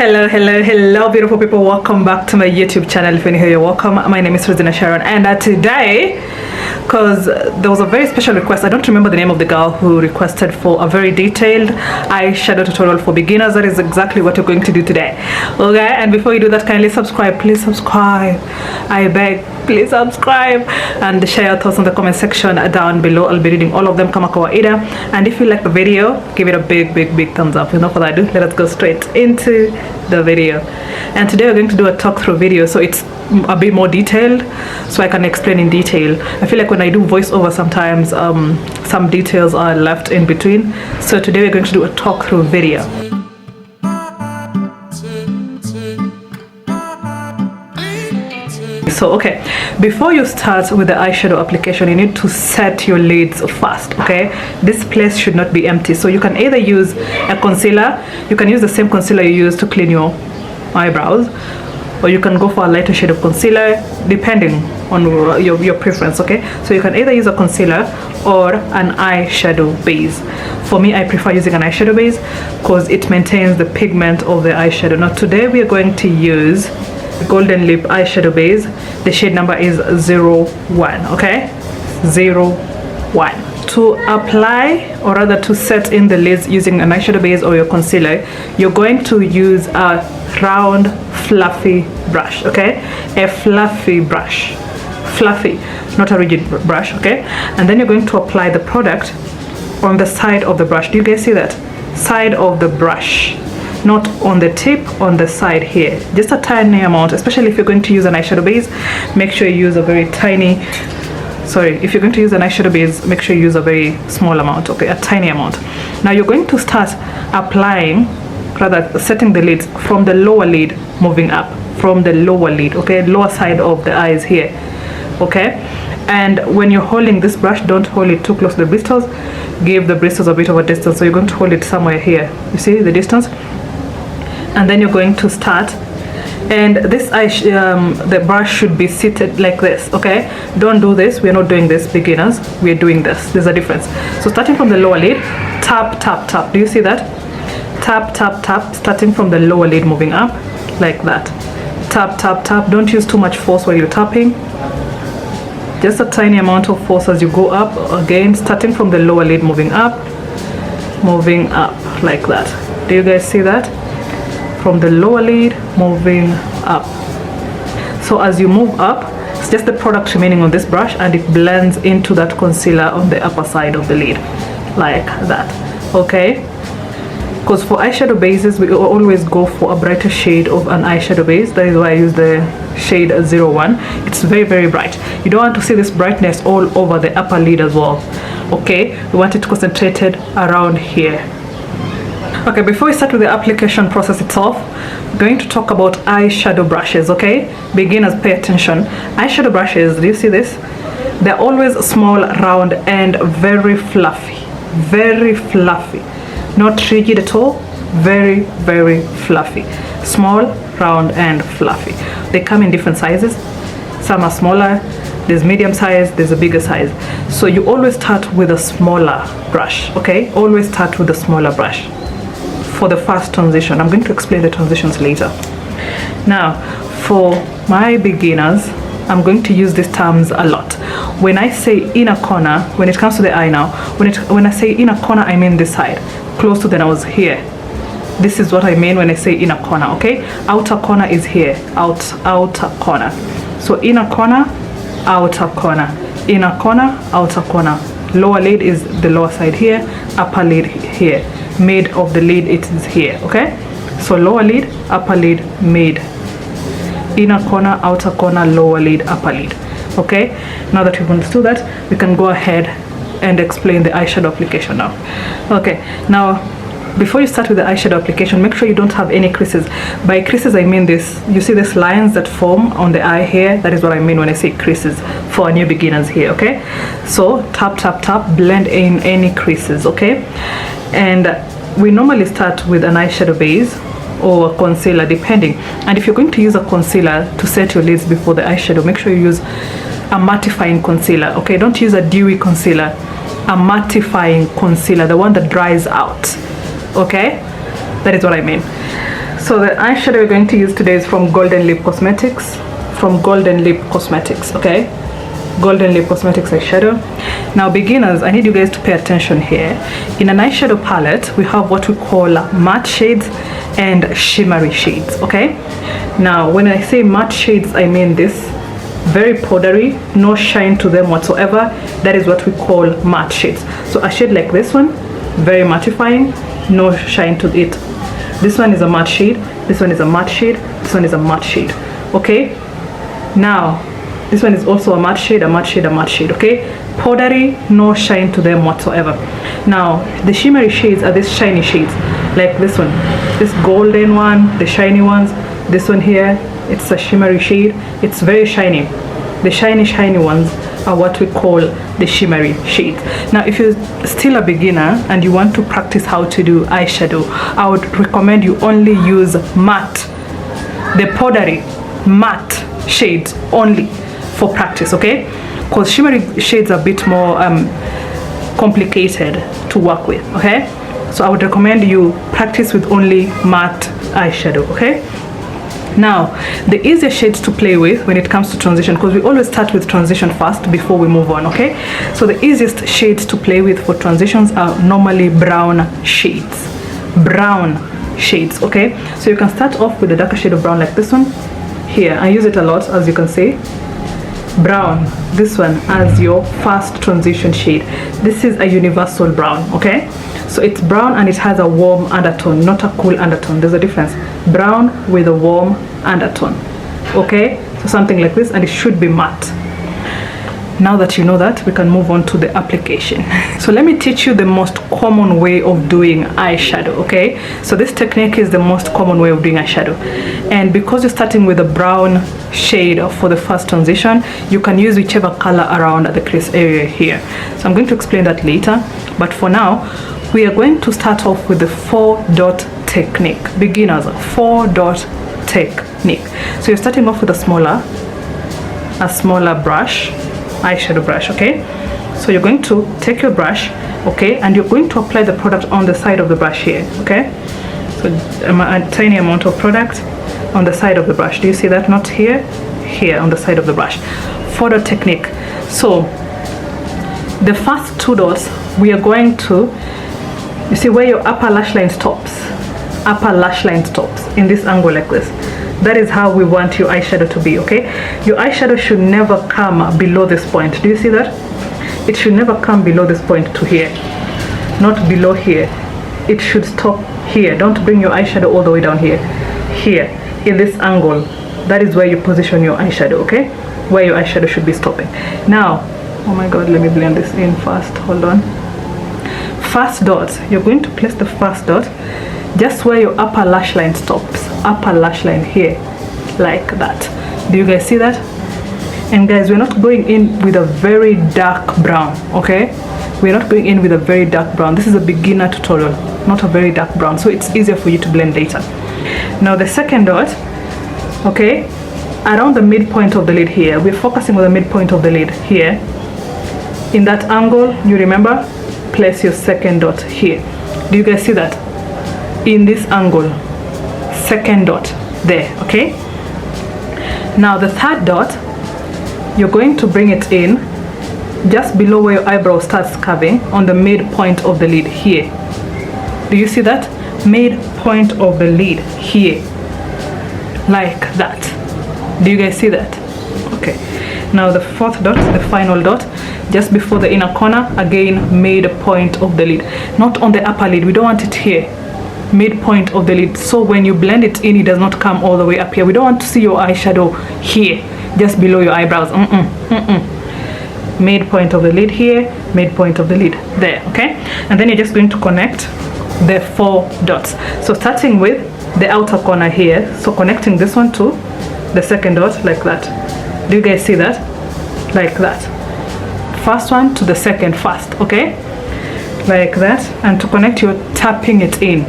Hello beautiful people, welcome back to my YouTube channel. If you're new here, you're welcome. My name is Rosina Sharon, and today, because there was a very special request, I don't remember the name of the girl who requested for a very detailed eyeshadow tutorial for beginners. That is exactly what we're going to do today. Okay, and before you do that, kindly subscribe. Please subscribe, I beg. Please subscribe and share your thoughts in the comment section down below. I'll be reading all of them kama kawaida. And if you like the video, give it a big thumbs up. Without further ado, let us go straight into the video. And today we're going to do a talk through video, so it's a bit more detailed, so I can explain in detail. I feel like when I do voiceover, sometimes some details are left in between. So today we're going to do a talk through video. So okay, before you start with the eyeshadow application, you need to set your lids first. Okay, this place should not be empty, so you can either use a concealer. You can use the same concealer you use to clean your eyebrows, or you can go for a lighter shade of concealer depending on your preference. Okay, so you can either use a concealer or an eyeshadow base. For me, I prefer using an eyeshadow base because it maintains the pigment of the eyeshadow. Now today we are going to use Golden Lip eyeshadow base. The shade number is 01. Okay, 01. To apply, or rather to set in the lids using an eyeshadow base or your concealer, you're going to use a round fluffy brush. Okay, a fluffy brush, fluffy, not a rigid brush. Okay, and then you're going to apply the product on the side of the brush. Do you guys see that? Side of the brush, not on the tip, on the side here, just a tiny amount. Especially if you're going to use an eyeshadow base, make sure you use a very tiny, if you're going to use an eyeshadow base, make sure you use a very small amount. Okay, a tiny amount. Now you're going to start applying, rather setting the lids from the lower lid, moving up from the lower lid. Okay, lower side of the eyes here. Okay, and when you're holding this brush, don't hold it too close to the bristles. Give the bristles a bit of a distance, so you're going to hold it somewhere here. You see the distance? And then you're going to start, and this the brush should be seated like this. Okay, don't do this, we're not doing this, beginners, we're doing this. There's a difference. So starting from the lower lid, tap tap tap. Do you see that? Tap tap tap, starting from the lower lid, moving up like that. Tap tap tap. Don't use too much force while you're tapping, just a tiny amount of force as you go up. Again, starting from the lower lid, moving up like that. Do you guys see that? From the lower lid, moving up. So as you move up, it's just the product remaining on this brush, and it blends into that concealer on the upper side of the lid like that. Okay, because for eyeshadow bases, we always go for a brighter shade of an eyeshadow base. That is why I use the shade 01. It's very bright. You don't want to see this brightness all over the upper lid as well. Okay, we want it concentrated around here. Okay, before we start with the application process itself, we're going to talk about eyeshadow brushes. Okay, beginners, pay attention. Eyeshadow brushes, do you see this? They're always small, round, and very fluffy. Not rigid at all. Very fluffy. Small, round, and fluffy. They come in different sizes. Some are smaller, there's medium size, there's a bigger size. So you always start with a smaller brush. Okay, always start with a smaller brush for the first transition. I'm going to explain the transitions later. Now for my beginners, I'm going to use these terms a lot. When I say inner corner, when it comes to the eye now, when I say inner corner, I mean this side, close to the nose here. This is what I mean when I say inner corner. Okay, outer corner is here, outer corner. So inner corner, outer corner, inner corner, outer corner. Lower lid is the lower side here, upper lid here, mid of the lid it is here. Okay, so lower lid, upper lid, mid, inner corner, outer corner, lower lid, upper lid. Okay, now that we've understood that, we can go ahead and explain the eyeshadow application now. Okay, now before you start with the eyeshadow application, make sure you don't have any creases. By creases, I mean this. You see these lines that form on the eye here? That is what I mean when I say creases for new beginners here. Okay, so tap tap tap, blend in any creases. Okay, and we normally start with an eyeshadow base or a concealer, depending. And if you're going to use a concealer to set your lids before the eyeshadow, make sure you use a mattifying concealer. Okay, don't use a dewy concealer, a mattifying concealer, the one that dries out. Okay, that is what I mean. So the eyeshadow we're going to use today is from Golden Lip Cosmetics. Okay, Golden Lip Cosmetics eyeshadow. Now beginners, I need you guys to pay attention here. In an eyeshadow palette, we have what we call matte shades and shimmery shades. Okay, now when I say matte shades, I mean this: very powdery, no shine to them whatsoever. That is what we call matte shades. So a shade like this one, very mattifying, no shine to it. This one is a matte shade, this one is a matte shade, this one is a matte shade. Okay, now this one is also a matte shade, a matte shade, a matte shade. Okay, powdery, no shine to them whatsoever. Now the shimmery shades are these shiny shades, like this one, this golden one, the shiny ones. This one here, it's a shimmery shade, it's very shiny. The shiny ones are what we call the shimmery shades. Now if you're still a beginner and you want to practice how to do eyeshadow, I would recommend you only use matte, the powdery matte shades only for practice. Okay, because shimmery shades are a bit more complicated to work with. Okay, so I would recommend you practice with only matte eyeshadow. Okay, now the easiest shades to play with when it comes to transition, because we always start with transition first before we move on. Okay, so the easiest shades to play with for transitions are normally brown shades. Okay, so you can start off with a darker shade of brown like this one here. I use it a lot, as you can see. Brown, this one, as your first transition shade. This is a universal brown. Okay, so it's brown and it has a warm undertone, not a cool undertone. There's a difference. Brown with a warm undertone. Okay, so something like this, and it should be matte. Now that you know that, we can move on to the application. So let me teach you the most common way of doing eyeshadow. Okay, so this technique is the most common way of doing eyeshadow, and because you're starting with a brown shade for the first transition, you can use whichever color around the crease area here. So I'm going to explain that later, but for now we are going to start off with the 4-dot technique. Beginners, 4-dot technique. So you're starting off with a smaller brush, eyeshadow brush. Okay, so you're going to take your brush, okay, and you're going to apply the product on the side of the brush here. Okay, so a tiny amount of product on the side of the brush. Do you see that? Not here, here on the side of the brush. 4-dot technique. So the first 2 dots, we are going to, you see where your upper lash line stops, in this angle like this. That is how we want your eyeshadow to be. Okay, your eyeshadow should never come below this point. Do you see that? It should never come below this point to here, not below here. It should stop here. Don't bring your eyeshadow all the way down here in this angle. That is where you position your eyeshadow. Okay, where your eyeshadow should be stopping. Now, oh my god, let me blend this in first. Hold on. First dot, you're going to place the first dot just where your upper lash line stops, upper lash line here, like that. Do you guys see that? And guys, we're not going in with a very dark brown. Okay, we're not going in with a very dark brown. This is a beginner tutorial, not a very dark brown, so it's easier for you to blend later. Now the second dot, okay, around the midpoint of the lid here, we're focusing on the midpoint of the lid here. In that angle, you remember, place your second dot here. Do you guys see that? In this angle, second dot there. Okay, now the third dot, you're going to bring it in just below where your eyebrow starts curving, on the midpoint of the lid here. Do you see that? Midpoint of the lid here, like that. Do you guys see that? Okay, now the fourth dot, the final dot, just before the inner corner, again midpoint of the lid, not on the upper lid. We don't want it here, midpoint of the lid, so when you blend it in, it does not come all the way up here. We don't want to see your eyeshadow here, just below your eyebrows. Midpoint of the lid here, midpoint of the lid there. Okay, and then you're just going to connect the 4 dots. So starting with the outer corner here, so connecting this one to the second dot like that. Do you guys see that? Like that. First one to the second first. Okay, like that. And to connect, you're tapping it in.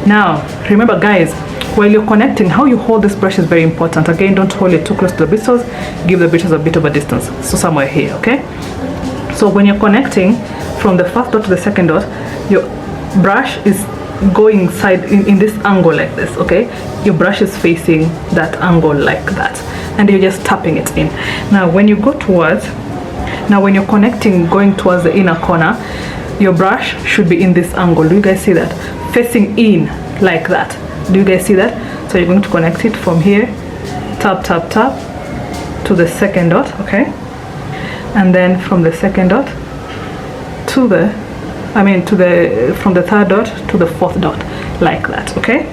Now remember guys, while you're connecting, how you hold this brush is very important. Again, don't hold it too close to the bristles, give the bristles a bit of a distance, so somewhere here. Okay, so when you're connecting from the first dot to the second dot, your brush is going side in this angle like this, okay? Your brush is facing that angle like that, and you're just tapping it in. Now when you go towards, when you're connecting, going towards the inner corner, your brush should be in this angle. Do you guys see that? Facing in like that. Do you guys see that? So you're going to connect it from here, tap tap tap to the second dot, okay? And then from the second dot to the, from the third dot to the fourth dot, like that, okay?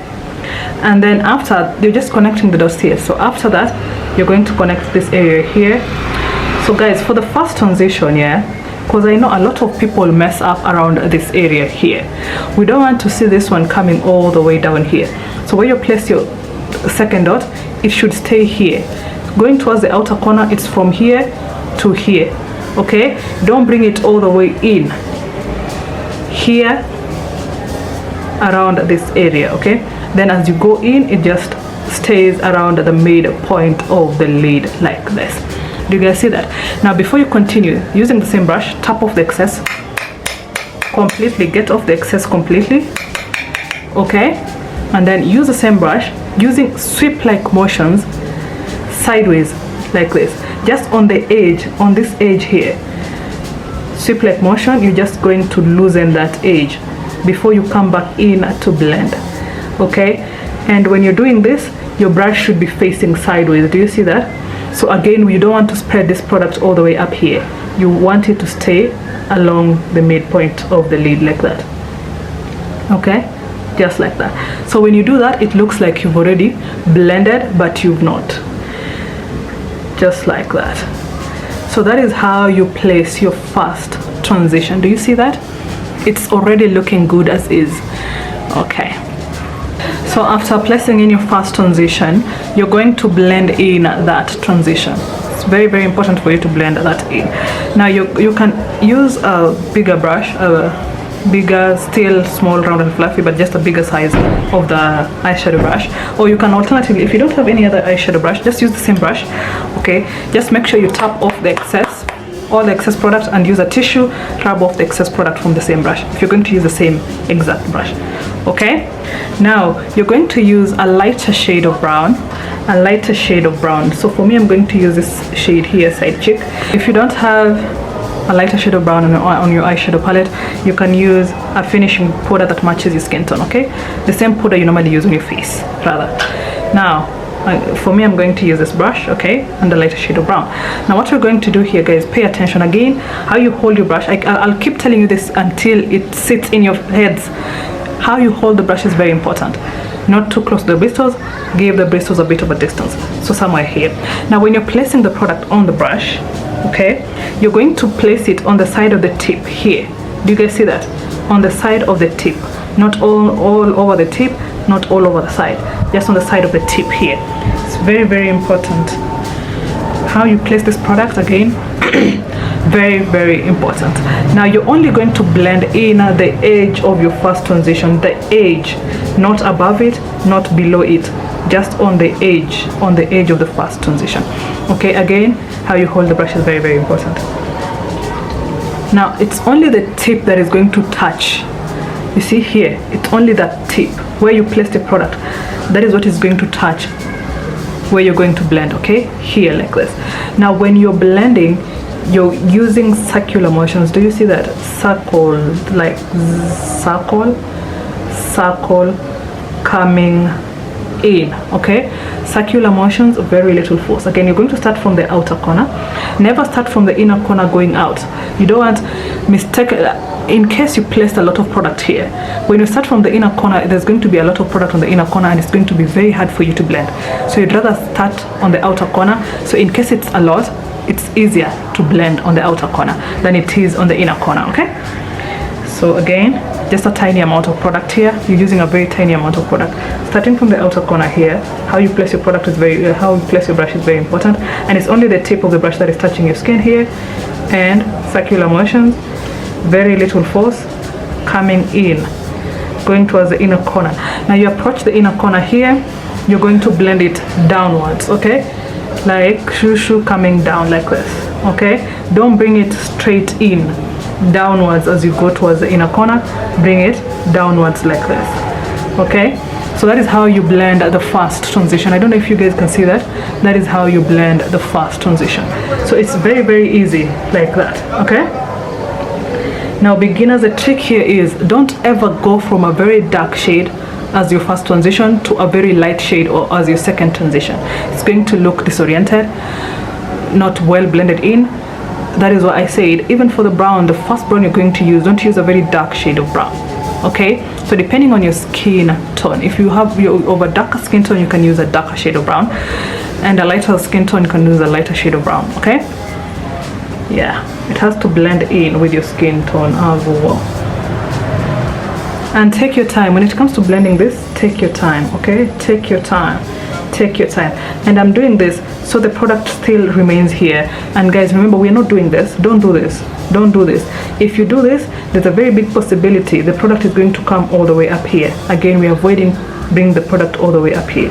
And then after, you're just connecting the dots here. So after that, you're going to connect this area here. So guys, for the first transition, because I know a lot of people mess up around this area here. We don't want to see this one coming all the way down here. So where you place your second dot, it should stay here. Going towards the outer corner, it's from here to here, okay? Don't bring it all the way in here around this area, okay? Then as you go in, it just stays around the midpoint of the lid like this. Do you guys see that? Now before you continue, using the same brush, tap off the excess completely, get off the excess completely, okay? And then use the same brush, using sweep like motions sideways like this, just on the edge, on this edge here. Sweep like motion, you're just going to loosen that edge before you come back in to blend, okay? And when you're doing this, your brush should be facing sideways. Do you see that? So again, you don't want to spread this product all the way up here. You want it to stay along the midpoint of the lid like that, okay? Just like that. So when you do that, it looks like you've already blended, but you've not. Just like that. So that is how you place your first transition. Do you see that? It's already looking good as is, okay? So after placing in your first transition, you're going to blend in that transition. It's very, very important for you to blend that in. Now you can use a bigger brush, bigger, still small, round and fluffy, but just a bigger size of the eyeshadow brush. Or you can alternatively, if you don't have any other eyeshadow brush, just use the same brush, okay? Just make sure you tap off the excess, all the excess product, and use a tissue, rub off the excess product from the same brush if you're going to use the same exact brush, okay? Now you're going to use a lighter shade of brown, so for me, I'm going to use this shade here, Side Chick. If you don't have a lighter shade of brown on your eyeshadow palette, you can use a finishing powder that matches your skin tone, okay? The same powder you normally use on your face, rather. Now for me, I'm going to use this brush, okay, and the lighter shade of brown. Now what we're going to do here, guys, pay attention again how you hold your brush. I'll keep telling you this until it sits in your heads. How you hold the brush is very important. Not too close to the bristles, give the bristles a bit of a distance, so somewhere here. Now when you're placing the product on the brush, okay, you're going to place it on the side of the tip here. Do you guys see that? On the side of the tip, not all over the tip, not all over the side, just on the side of the tip here. It's very, very important how you place this product again. Very, very important. Now you're only going to blend in the edge of your first transition, the edge, not above it, not below it, just on the edge of the first transition, okay? Again, how you hold the brush is very, very important. Now it's only the tip that is going to touch. You see here, it's only that tip where you place the product, that is what is going to touch where you're going to blend, okay? Here, like this. Now when you're blending, you're using circular motions. Do you see that? Circle, like circle, coming in, okay? Circular motions, very little force. Again, you're going to start from the outer corner. Never start from the inner corner going out. You don't want mistake, in case you placed a lot of product here. When you start from the inner corner, there's going to be a lot of product on the inner corner, and it's going to be very hard for you to blend. So you'd rather start on the outer corner, so in case it's a lot, it's easier to blend on the outer corner than it is on the inner corner, okay? So again, just a tiny amount of product here. You're using a very tiny amount of product. Starting from the outer corner here, how you place your product is how you place your brush is very important, and it's only the tip of the brush that is touching your skin here, and circular motions, very little force, coming in, going towards the inner corner. Now you approach the inner corner here, you're going to blend it downwards, okay? Like shoo coming down like this, okay? Don't bring it straight in. downwards as you go towards the inner corner. Bring it downwards like this. Okay, so that is how you blend the first transition. I don't know if you guys can see that. That is how you blend the first transition. So it's very, very easy like that. Okay, now beginners, the trick here is don't ever go from a very dark shade as your first transition to a very light shade or as your second transition. It's going to look disoriented, not well blended in. That is why I said, even for the brown, the first brown you're going to use, don't use a very dark shade of brown. Okay, so depending on your skin tone, if you have your over darker skin tone, you can use a darker shade of brown, and a lighter skin tone, you can use a lighter shade of brown. Okay, yeah, it has to blend in with your skin tone as well. And take your time when it comes to blending this. Take your time. Okay, take your time, take your time. And I'm doing this so the product still remains here. And guys, remember, we're not doing this. Don't do this, don't do this. If you do this, there's a very big possibility the product is going to come all the way up here. Again, we're avoiding bringing the product all the way up here.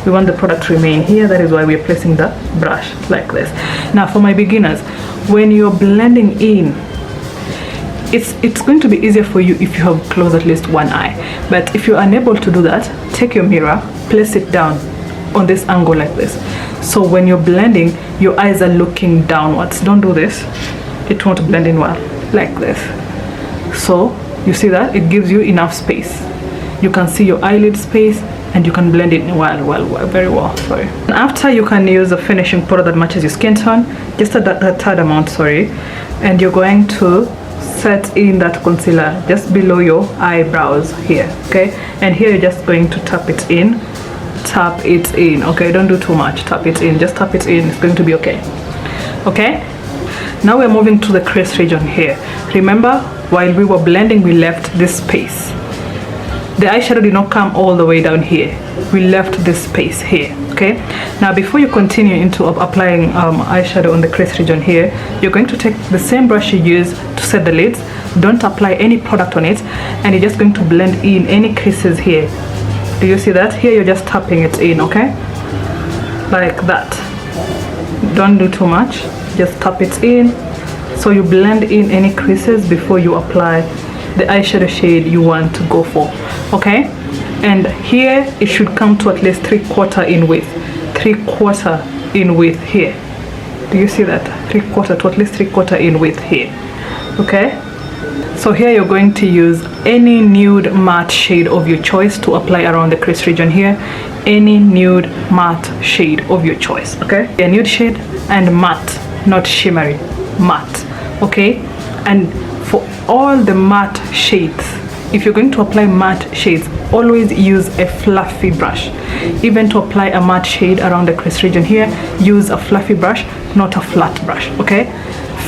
We want the product to remain here. That is why we're placing the brush like this. Now for my beginners, when you're blending in, it's going to be easier for you if you have closed at least one eye. But if you're unable to do that, take your mirror, place it down on this angle like this. So when you're blending, your eyes are looking downwards. Don't do this, it won't blend in well like this. So you see that it gives you enough space. You can see your eyelid space and you can blend it well, very well. Sorry. And after, you can use a finishing powder that matches your skin tone, just a third amount, sorry, and you're going to set in that concealer just below your eyebrows here. Okay, and here you're just going to tap it in. Okay, don't do too much. Tap it in, just tap it in. It's going to be okay. Okay, now we're moving to the crease region here. Remember, while we were blending, we left this space. The eyeshadow did not come all the way down here. We left this space here. Okay, now before you continue into applying eyeshadow on the crease region here, you're going to take the same brush you use to set the lids. Don't apply any product on it, and you're just going to blend in any creases here. Do you see that? Here you're just tapping it in. Okay, like that. Don't do too much, just tap it in, so you blend in any creases before you apply the eyeshadow shade you want to go for. Okay, and here it should come to at least 3/4 in width. 3/4 in width here. Do you see that? 3/4 to at least 3/4 in width here. Okay, so here you're going to use any nude matte shade of your choice to apply around the crease region here. Any nude matte shade of your choice. Okay, a nude shade and matte, not shimmery, matte. Okay, and for all the matte shades, if you're going to apply matte shades, always use a fluffy brush. Even to apply a matte shade around the crease region here, use a fluffy brush, not a flat brush. Okay,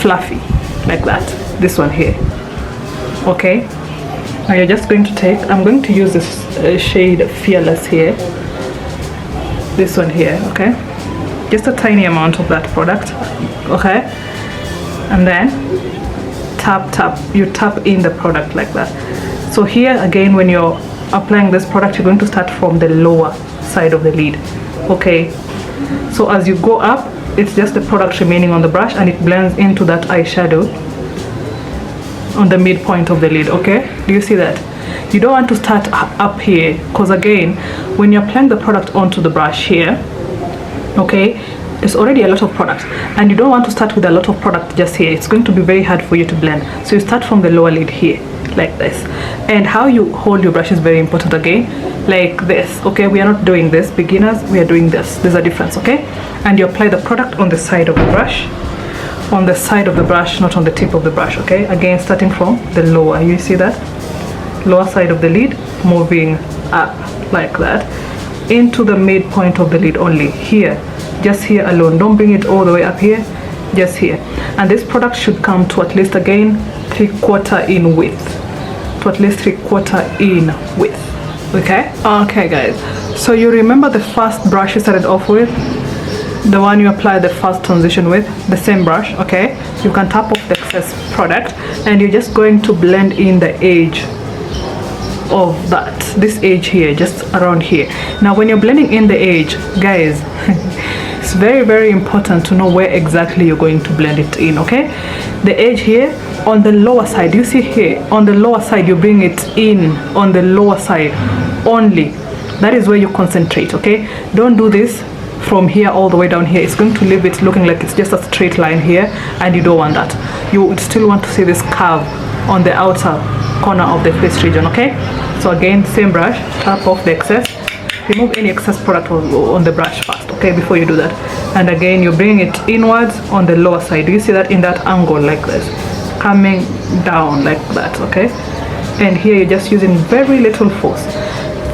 fluffy like that. This one here. Okay, now you're just going to take, I'm going to use this shade Fearless here, this one here. Okay, just a tiny amount of that product. Okay, and then you tap in the product like that. So here again, when you're applying this product, you're going to start from the lower side of the lid. Okay, so as you go up, it's just the product remaining on the brush, and it blends into that eyeshadow on the midpoint of the lid. Okay, do you see that? You don't want to start up here, because again, when you're applying the product onto the brush here, okay, it's already a lot of product, and you don't want to start with a lot of product just here. It's going to be very hard for you to blend. So you start from the lower lid here like this, and how you hold your brush is very important. Again, like this. Okay, we are not doing this, beginners, we are doing this. There's a difference. Okay, and you apply the product on the side of the brush, on the side of the brush, not on the tip of the brush. Okay, again, starting from the lower, you see that lower side of the lid, moving up like that into the midpoint of the lid only here, just here alone. Don't bring it all the way up here, just here. And this product should come to at least, again, 3/4 in width, to at least 3/4 in width. Okay guys, so you remember the first brush you started off with, the one you applied the first transition with, the same brush. Okay, you can tap off the excess product, and you're just going to blend in the edge of this edge here, just around here. Now when you're blending in the edge, guys, it's very, very important to know where exactly you're going to blend it in. Okay, the edge here on the lower side, you see here on the lower side, you bring it in on the lower side only. That is where you concentrate. Okay, don't do this from here all the way down here. It's going to leave it looking like it's just a straight line here, and you don't want that. You would still want to see this curve on the outer corner of the face region. Okay, so again, same brush, tap off the excess, remove any excess product on the brush first, okay, before you do that. And again, you bring it inwards on the lower side. Do you see that in that angle like this, coming down like that? Okay, and here you're just using very little force,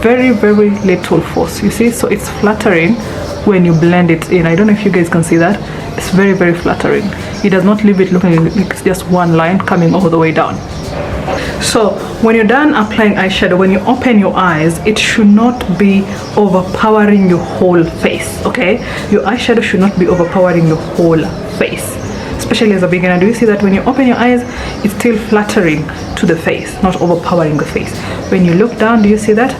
very, very little force, you see. So it's flattering when you blend it in. I don't know if you guys can see that. It's very, very flattering. It does not leave it looking like it's just one line coming all the way down. So when you're done applying eyeshadow, when you open your eyes, it should not be overpowering your whole face. Okay, your eyeshadow should not be overpowering your whole face, especially as a beginner. Do you see that when you open your eyes, it's still flattering to the face, not overpowering the face? When you look down, do you see that?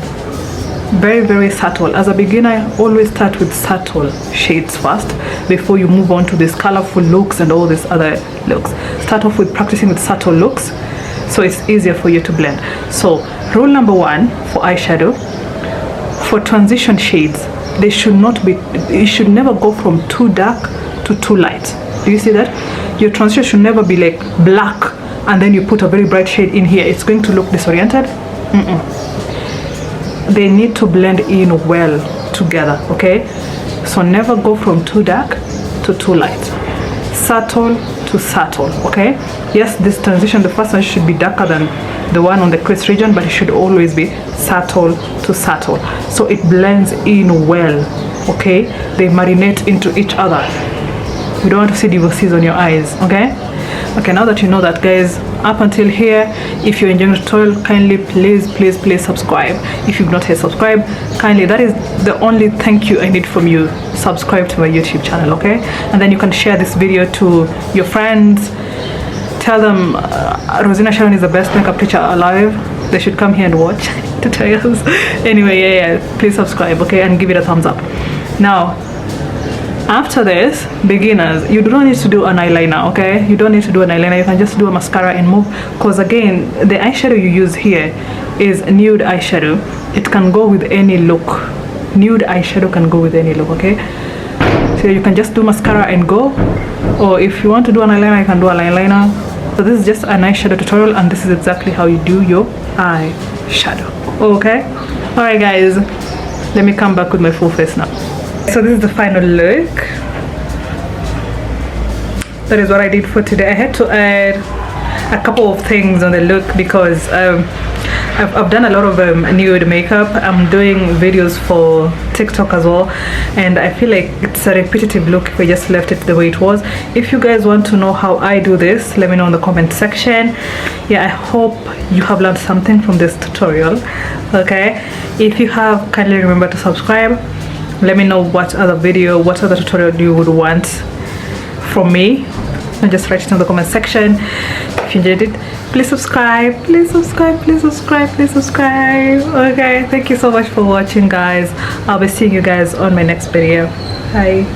Very, very subtle. As a beginner, always start with subtle shades first before you move on to these colorful looks and all these other looks. Start off with practicing with subtle looks, so it's easier for you to blend. So rule number one for eyeshadow, for transition shades, they should not be, it should never go from too dark to too light. Do you see that? Your transition should never be like black and then you put a very bright shade in here. It's going to look disoriented. They need to blend in well together. Okay, so never go from too dark to too light, subtle to subtle. Okay, yes, this transition, the first one should be darker than the one on the crease region, but it should always be subtle to subtle, so it blends in well. Okay, they marinate into each other. We don't want to see divorces on your eyes. Okay, now that you know that, guys, up until here, if you're enjoying the tutorial, kindly please subscribe. If you've not yet subscribed, kindly, that is the only thank you I need from you. Subscribe to my YouTube channel. Okay, and then you can share this video to your friends. Tell them Rosina Sharon is the best makeup teacher alive. They should come here and watch tutorials. Anyway, yeah, please subscribe, okay, and give it a thumbs up. Now after this, beginners, you do not need to do an eyeliner. Okay, you don't need to do an eyeliner. You can just do a mascara and move, because again, the eyeshadow you use here is nude eyeshadow. It can go with any look. Nude eyeshadow can go with any look. Okay, so you can just do mascara and go, or if you want to do an eyeliner, you can do an eyeliner. So this is just an eyeshadow tutorial, and this is exactly how you do your eyeshadow. Okay, all right, guys, let me come back with my full face now. So this is the final look. That is what I did for today. I had to add a couple of things on the look because I've done a lot of nude makeup. I'm doing videos for TikTok as well, and I feel like it's a repetitive look if I just left it the way it was. If you guys want to know how I do this, let me know in the comment section. Yeah, I hope you have learned something from this tutorial. Okay, if you have, kindly remember to subscribe. Let me know what other video, what other tutorial you would want from me, and just write it in the comment section. If you enjoyed it, please subscribe. Okay, thank you so much for watching, guys. I'll be seeing you guys on my next video. Bye.